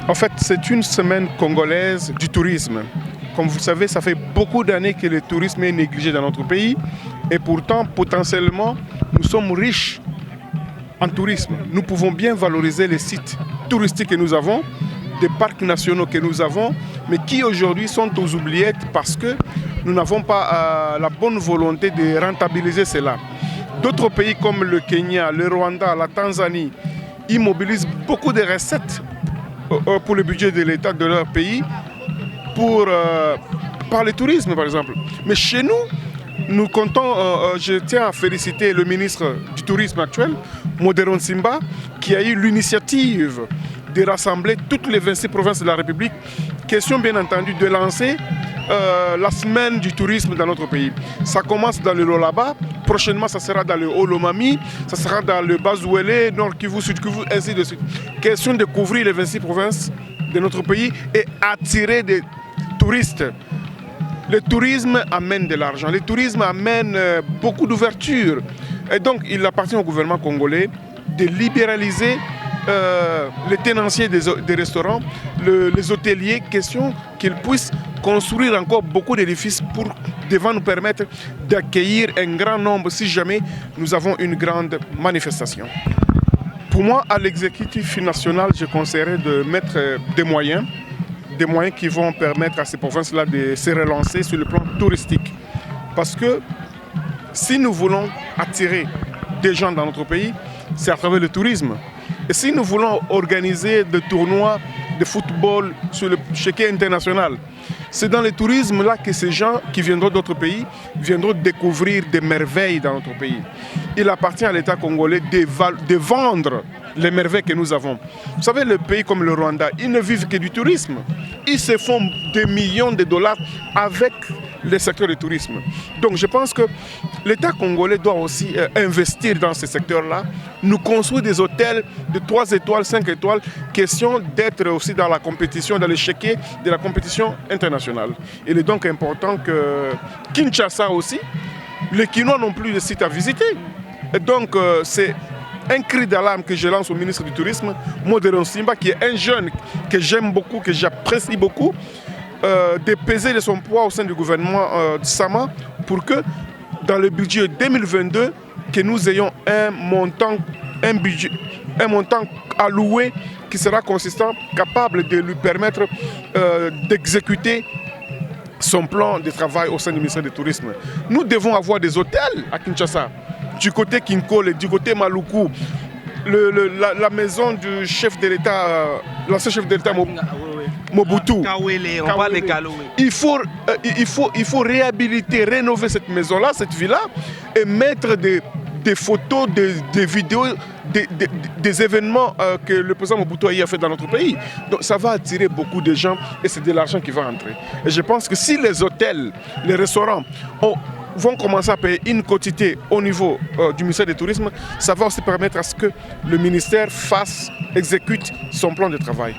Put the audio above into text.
En fait, c'est une semaine congolaise du tourisme. Comme vous le savez, ça fait beaucoup d'années que le tourisme est négligé dans notre pays. Et pourtant, potentiellement, nous sommes riches en tourisme. Nous pouvons bien valoriser les sites touristiques que nous avons, des parcs nationaux que nous avons, mais qui aujourd'hui sont aux oubliettes parce que nous n'avons pas la bonne volonté de rentabiliser cela. D'autres pays comme le Kenya, le Rwanda, la Tanzanie, ils mobilisent beaucoup de recettes pour le budget de l'État de leur pays par le tourisme par exemple. Mais chez nous, nous comptons, je tiens à féliciter le ministre du Tourisme actuel, Modéron Simba, qui a eu l'initiative de rassembler toutes les 26 provinces de la République. Question bien entendu de lancer la semaine du tourisme dans notre pays. Ça commence dans le Lolaba, prochainement ça sera dans le Haut-Lomami, ça sera dans le Bas-Ouélé, Nord Kivu, Sud Kivu, ainsi de suite. Question de couvrir les 26 provinces de notre pays et attirer des touristes. Le tourisme amène de l'argent, le tourisme amène beaucoup d'ouverture. Et donc il appartient au gouvernement congolais de libéraliser les tenanciers des restaurants, les hôteliers, question qu'ils puissent construire encore beaucoup d'édifices pour devant nous permettre d'accueillir un grand nombre si jamais nous avons une grande manifestation. Pour moi, à l'exécutif national, je conseillerais de mettre des moyens qui vont permettre à ces provinces-là de se relancer sur le plan touristique. Parce que si nous voulons attirer des gens dans notre pays, c'est à travers le tourisme. Et si nous voulons organiser des tournois de football sur le chéquier international, c'est dans le tourisme là que ces gens qui viendront d'autres pays viendront découvrir des merveilles dans notre pays. Il appartient à l'État congolais de vendre les merveilles que nous avons. Vous savez, les pays comme le Rwanda, ils ne vivent que du tourisme. Ils se font des millions de dollars avec le secteur du tourisme. Donc je pense que l'État congolais doit aussi investir dans ce secteur-là, nous construire des hôtels de 3 étoiles, 5 étoiles, question d'être aussi dans la compétition, dans l'échiquier de la compétition internationale. Il est donc important que Kinshasa aussi, les Kinois n'ont plus de sites à visiter. Et donc c'est un cri d'alarme que je lance au ministre du Tourisme, Modéron Simba, qui est un jeune que j'aime beaucoup, que j'apprécie beaucoup, de peser de son poids au sein du gouvernement de Sama pour que dans le budget 2022, que nous ayons un montant alloué qui sera consistant, capable de lui permettre d'exécuter son plan de travail au sein du ministère du Tourisme. Nous devons avoir des hôtels à Kinshasa, du côté Kinkole, du côté Maluku, la maison du chef de l'État, l'ancien chef de l'État Mobutu. Il faut réhabiliter, rénover cette maison-là, cette villa, et mettre des photos, des vidéos, des événements que le président Mobutu a fait dans notre pays. Donc ça va attirer beaucoup de gens et c'est de l'argent qui va entrer. Et je pense que si les hôtels, les restaurants vont commencer à payer une quotité au niveau du ministère du Tourisme, ça va aussi permettre à ce que le ministère exécute son plan de travail.